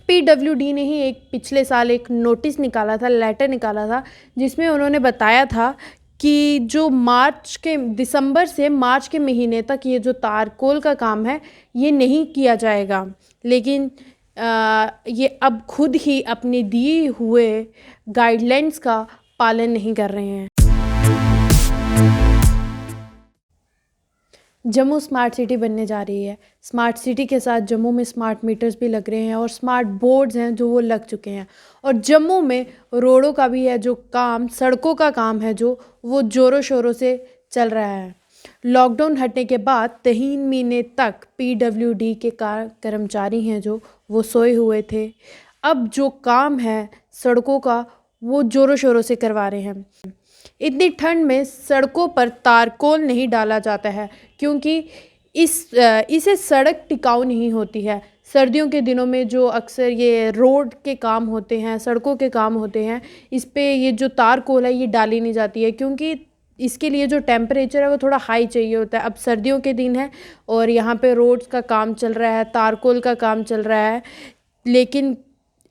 PWD ने ही एक पिछले साल एक नोटिस निकाला था, लेटर निकाला था, जिसमें उन्होंने बताया था कि जो दिसंबर से मार्च के महीने तक ये जो तारकोल का काम है ये नहीं किया जाएगा। लेकिन ये अब खुद ही अपने दिए हुए गाइडलाइंस का पालन नहीं कर रहे हैं। जम्मू स्मार्ट सिटी बनने जा रही है। स्मार्ट सिटी के साथ जम्मू में स्मार्ट मीटर्स भी लग रहे हैं और स्मार्ट बोर्ड्स हैं जो वो लग चुके हैं। और जम्मू में रोडों का भी है जो काम, सड़कों का काम है जो वो ज़ोरों शोरों से चल रहा है। लॉकडाउन हटने के बाद 3 महीने तक पीडब्ल्यूडी के कर्मचारी हैं जो वो सोए हुए थे। अब जो काम है सड़कों का वो ज़ोरों शोरों से करवा रहे हैं। इतनी ठंड में सड़कों पर तारकोल नहीं डाला जाता है क्योंकि इसे सड़क टिकाऊ नहीं होती है। सर्दियों के दिनों में जो अक्सर ये रोड के काम होते हैं, सड़कों के काम होते हैं, इस पे ये जो तारकोल है ये डाली नहीं जाती है क्योंकि इसके लिए जो टेम्परेचर है वो थोड़ा हाई चाहिए होता है। अब सर्दियों के दिन है और यहाँ पे रोड्स का काम चल रहा है, तारकोल का काम चल रहा है, लेकिन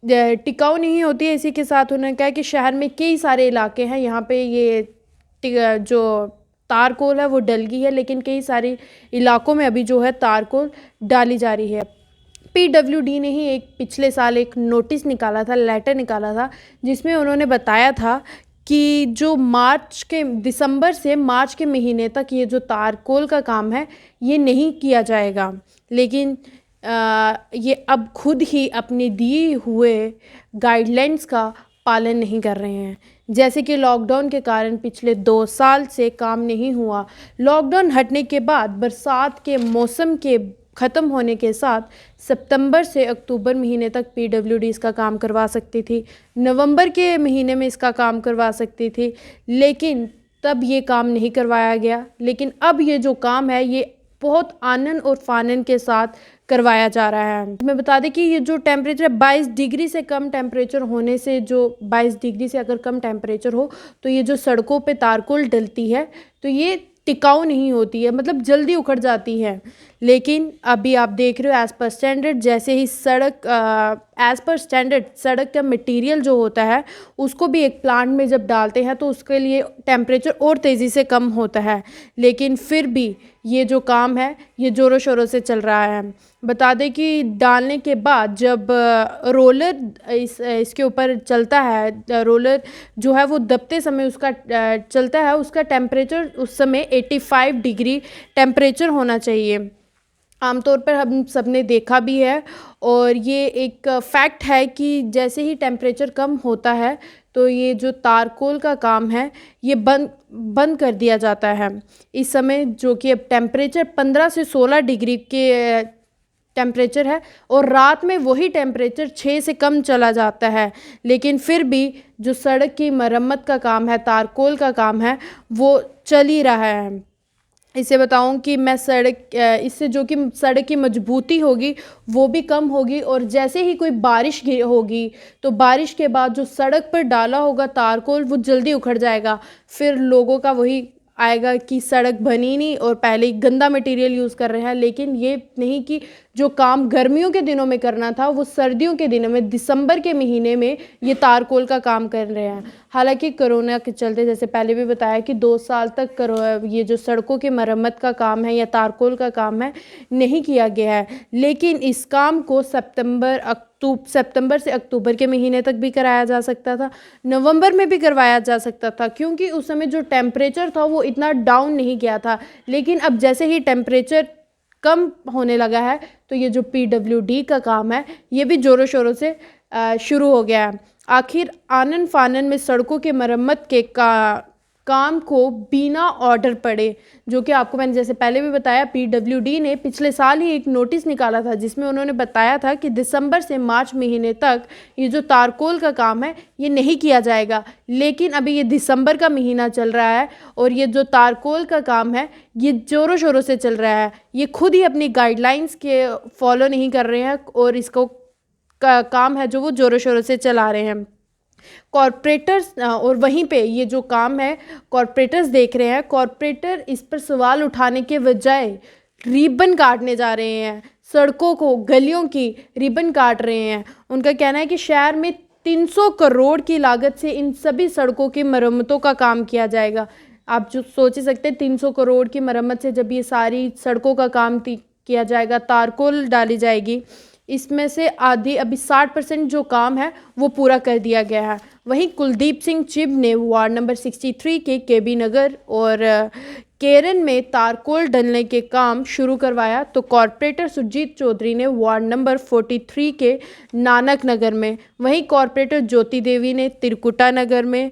टिकाऊ नहीं होती है। इसी के साथ उन्होंने कहा कि शहर में कई सारे इलाके हैं यहाँ पे ये जो तारकोल है वो डल गई है, लेकिन कई सारे इलाकों में अभी जो है तारकोल डाली जा रही है। पीडब्ल्यूडी ने ही एक पिछले साल एक नोटिस निकाला था, लेटर निकाला था, जिसमें उन्होंने बताया था कि जो दिसंबर से मार्च के महीने तक ये जो तारकोल का काम है ये नहीं किया जाएगा। लेकिन ये अब खुद ही अपने दिए हुए गाइडलाइंस का पालन नहीं कर रहे हैं। जैसे कि लॉकडाउन के कारण पिछले 2 साल से काम नहीं हुआ। लॉकडाउन हटने के बाद बरसात के मौसम के ख़त्म होने के साथ सितंबर से अक्टूबर महीने तक पीडब्ल्यूडी इसका काम करवा सकती थी, नवंबर के महीने में इसका काम करवा सकती थी, लेकिन तब ये काम नहीं करवाया गया। लेकिन अब ये जो काम है ये बहुत आनन और फानन के साथ करवाया जा रहा है। मैं बता दें कि ये जो टेम्परेचर 22 डिग्री से कम टेम्परेचर होने से, जो 22 डिग्री से अगर कम टेम्परेचर हो तो ये जो सड़कों पे तारकोल डलती है तो ये टिकाऊ नहीं होती है, मतलब जल्दी उखड़ जाती है। लेकिन अभी आप देख रहे हो एज़ पर स्टैंडर्ड, जैसे ही एज़ पर स्टैंडर्ड सड़क का मटेरियल जो होता है उसको भी एक प्लांट में जब डालते हैं तो उसके लिए टेम्परेचर और तेज़ी से कम होता है, लेकिन फिर भी ये जो काम है ये ज़ोरों शोरों से चल रहा है। बता दें कि डालने के बाद जब रोलर इसके ऊपर चलता है, रोलर जो है वो दबते समय उसका चलता है, उसका टेम्परेचर उस समय 85 डिग्री टेम्परेचर होना चाहिए। आमतौर पर हम सब ने देखा भी है और ये एक फैक्ट है कि जैसे ही टेम्परेचर कम होता है तो ये जो तारकोल का काम है ये बंद कर दिया जाता है। इस समय जो कि अब टेम्परेचर 15 से 16 डिग्री के टेम्परेचर है और रात में वही टेम्परेचर 6 से कम चला जाता है, लेकिन फिर भी जो सड़क की मरम्मत का काम है, तारकोल का काम है, वो चल ही रहा है। इसे बताऊं कि इससे जो कि सड़क की मजबूती होगी वो भी कम होगी और जैसे ही कोई बारिश होगी तो बारिश के बाद जो सड़क पर डाला होगा तारकोल वो जल्दी उखड़ जाएगा। फिर लोगों का वही आएगा कि सड़क बनी नहीं और पहले ही गंदा मटेरियल यूज़ कर रहे हैं। लेकिन ये नहीं कि जो काम गर्मियों के दिनों में करना था वो सर्दियों के दिनों में, दिसंबर के महीने में ये तारकोल का काम कर रहे हैं। हालांकि कोरोना के चलते, जैसे पहले भी बताया कि 2 साल तक ये जो सड़कों की मरम्मत का काम है या तारकोल का काम है नहीं किया गया है, लेकिन इस काम को सितंबर से अक्टूबर के महीने तक भी कराया जा सकता था, नवंबर में भी करवाया जा सकता था, क्योंकि उस समय जो टेम्परेचर था वो इतना डाउन नहीं गया था। लेकिन अब जैसे ही टेम्परेचर कम होने लगा है तो ये जो पीडब्ल्यूडी का काम है ये भी ज़ोरों शोरों से शुरू हो गया है। आखिर आनन फानन में सड़कों के मरम्मत के काम को बिना ऑर्डर पड़े, जो कि आपको मैंने जैसे पहले भी बताया, पीडब्ल्यूडी ने पिछले साल ही एक नोटिस निकाला था जिसमें उन्होंने बताया था कि दिसंबर से मार्च महीने तक ये जो तारकोल का काम है ये नहीं किया जाएगा। लेकिन अभी ये दिसंबर का महीना चल रहा है और ये जो तारकोल का काम है ये ज़ोरों शोरों से चल रहा है। ये खुद ही अपनी गाइडलाइंस के फॉलो नहीं कर रहे हैं और इसको काम है जो वो ज़ोरों शोरों से चला रहे हैं। कॉरपोरेटर्स और वहीं पे ये जो काम है कॉरपोरेटर्स देख रहे हैं। कॉरपोरेटर इस पर सवाल उठाने के बजाय रिबन काटने जा रहे हैं। सड़कों को, गलियों की रिबन काट रहे हैं। उनका कहना है कि शहर में 300 करोड़ की लागत से इन सभी सड़कों की मरम्मतों का काम किया जाएगा। आप जो सोच ही सकते हैं, 300 करोड़ की मरम्मत से जब ये सारी सड़कों का काम किया जाएगा, तारकोल डाली जाएगी, इसमें से आधी अभी 60% जो काम है वो पूरा कर दिया गया है। वहीं कुलदीप सिंह चिब ने वार्ड नंबर 63 के केबी नगर और केरन में तारकोल डलने के काम शुरू करवाया, तो कॉरपोरेटर सुरजीत चौधरी ने वार्ड नंबर 43 के नानक नगर में, वहीं कॉरपोरेटर ज्योति देवी ने तिरकुटा नगर में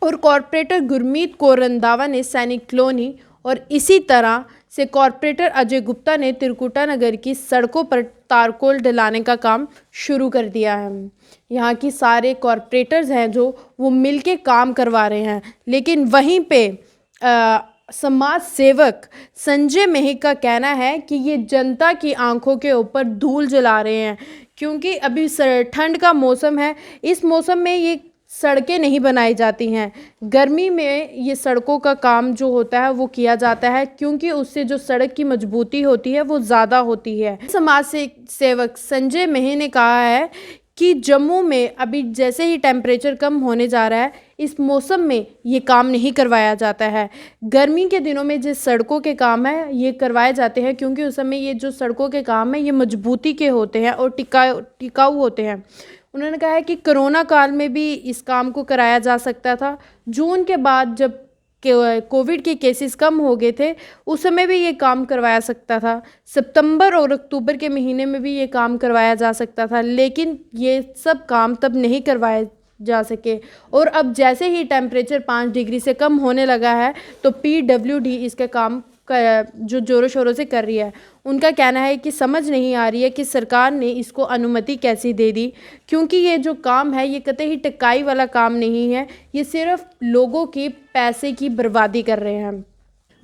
और कॉरपोरेटर गुरमीत कौर रंधावा ने सैनिक कॉलोनी और इसी तरह से कॉरपोरेटर अजय गुप्ता ने तिरकुटा नगर की सड़कों पर तारकोल डलाने का काम शुरू कर दिया है। यहाँ की सारे कॉरपोरेटर्स हैं जो वो मिलके काम करवा रहे हैं, लेकिन वहीं पे समाज सेवक संजय मेहक का कहना है कि ये जनता की आंखों के ऊपर धूल जला रहे हैं, क्योंकि अभी ठंड का मौसम है। इस मौसम में ये सड़कें नहीं बनाई जाती हैं, गर्मी में ये सड़कों का काम जो होता है वो किया जाता है, क्योंकि उससे जो सड़क की मजबूती होती है वो ज़्यादा होती है। समाज सेवक संजय मेह ने कहा है कि जम्मू में अभी जैसे ही टेम्परेचर कम होने जा रहा है, इस मौसम में ये काम नहीं करवाया जाता है। गर्मी के दिनों में जिस सड़कों के काम है ये करवाए जाते हैं, क्योंकि उस समय ये जो सड़कों के काम है ये मजबूती के होते हैं और टिकाऊ होते हैं। उन्होंने कहा है कि कोरोना काल में भी इस काम को कराया जा सकता था। जून के बाद जब कोविड के केसेस कम हो गए थे, उस समय भी ये काम करवाया सकता था। सितंबर और अक्टूबर के महीने में भी ये काम करवाया जा सकता था, लेकिन ये सब काम तब नहीं करवाए जा सके। और अब जैसे ही टेम्परेचर 5 डिग्री से कम होने लगा है, तो PWD इसके काम जो ज़ोरों शोरों से कर रही है। उनका कहना है कि समझ नहीं आ रही है कि सरकार ने इसको अनुमति कैसी दे दी, क्योंकि ये जो काम है ये कतई ही टिकाई वाला काम नहीं है, ये सिर्फ लोगों के पैसे की बर्बादी कर रहे हैं।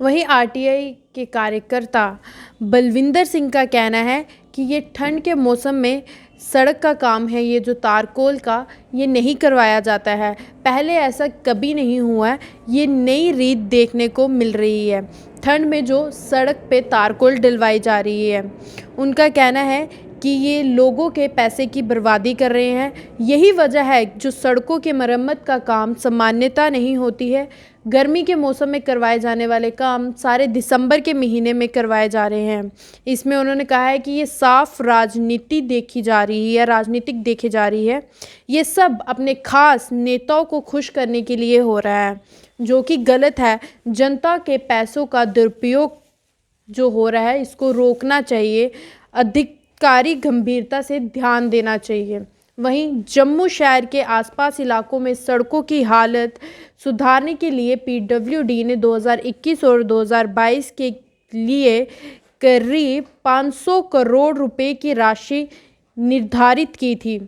वहीं RTI के कार्यकर्ता बलविंदर सिंह का कहना है कि ये ठंड के मौसम में सड़क का काम है, ये जो तारकोल का, ये नहीं करवाया जाता है। पहले ऐसा कभी नहीं हुआ है, ये नई रीत देखने को मिल रही है। ठंड में जो सड़क पे तारकोल डलवाई जा रही है, उनका कहना है कि ये लोगों के पैसे की बर्बादी कर रहे हैं। यही वजह है जो सड़कों की मरम्मत का काम सामान्यता नहीं होती है। गर्मी के मौसम में करवाए जाने वाले काम सारे दिसंबर के महीने में करवाए जा रहे हैं। इसमें उन्होंने कहा है कि ये साफ राजनीति देखी जा रही है, राजनीतिक देखी जा रही है। ये सब अपने खास नेताओं को खुश करने के लिए हो रहा है, जो कि गलत है। जनता के पैसों का दुरुपयोग जो हो रहा है इसको रोकना चाहिए, अधिकारी गंभीरता से ध्यान देना चाहिए। वहीं जम्मू शहर के आसपास इलाकों में सड़कों की हालत सुधारने के लिए PWD ने 2021 और 2022 के लिए करीब 500 करोड़ रुपए की राशि निर्धारित की थी।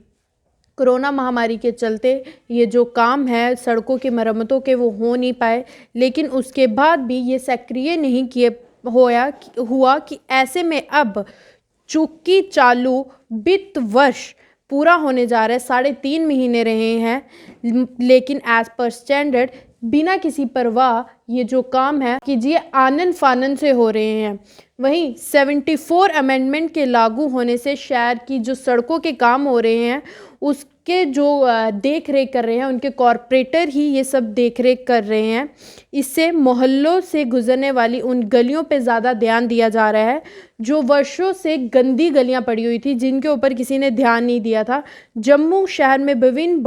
कोरोना महामारी के चलते ये जो काम है सड़कों की मरम्मतों के वो हो नहीं पाए, लेकिन उसके बाद भी ये सक्रिय नहीं हुआ कि ऐसे में अब चूंकि चालू वित्त वर्ष पूरा होने जा रहा है, 3.5 महीने रहे हैं, लेकिन एज पर स्टैंडर्ड बिना किसी परवाह ये जो काम है कीजिए आनन फानन से हो रहे हैं। वहीं 74 अमेंडमेंट के लागू होने से शहर की जो सड़कों के काम हो रहे हैं उसके जो देख रेख कर रहे हैं, उनके कॉरपोरेटर ही ये सब देख रेख कर रहे हैं। इससे मोहल्लों से गुजरने वाली उन गलियों पे ज़्यादा ध्यान दिया जा रहा है जो वर्षों से गंदी गलियां पड़ी हुई थी, जिनके ऊपर किसी ने ध्यान नहीं दिया था। जम्मू शहर में विभिन्न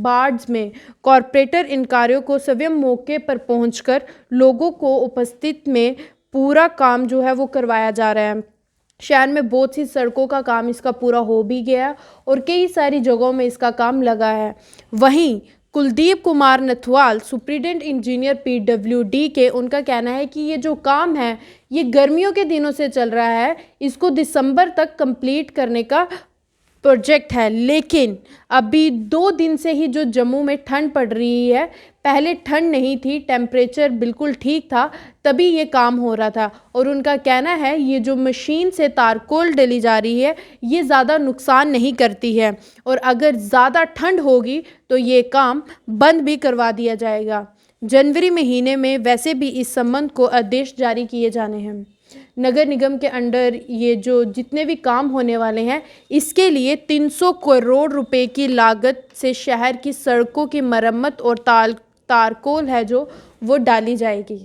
वार्ड्स में कॉरपोरेटर इन कार्यों को स्वयं मौके पर पहुंचकर लोगों को उपस्थित में पूरा काम जो है वो करवाया जा रहा है। शहर में बहुत सी सड़कों का काम इसका पूरा हो भी गया और कई सारी जगहों में इसका काम लगा है। वहीं Kuldeep Kumar Nathwal superintendent engineer PWD के, उनका कहना है कि ये जो काम है ये गर्मियों के दिनों से चल रहा है, इसको दिसंबर तक कंप्लीट करने का प्रोजेक्ट है, लेकिन अभी 2 दिन से ही जो जम्मू में ठंड पड़ रही है, पहले ठंड नहीं थी, टेम्परेचर बिल्कुल ठीक था, तभी ये काम हो रहा था। और उनका कहना है ये जो मशीन से तारकोल डली जा रही है ये ज़्यादा नुकसान नहीं करती है, और अगर ज़्यादा ठंड होगी तो ये काम बंद भी करवा दिया जाएगा। जनवरी महीने में वैसे भी इस संबंध को आदेश जारी किए जाने हैं। नगर निगम के अंडर ये जो जितने भी काम होने वाले हैं, इसके लिए 300 करोड़ रुपए की लागत से शहर की सड़कों की मरम्मत और तारकोल है जो वो डाली जाएगी।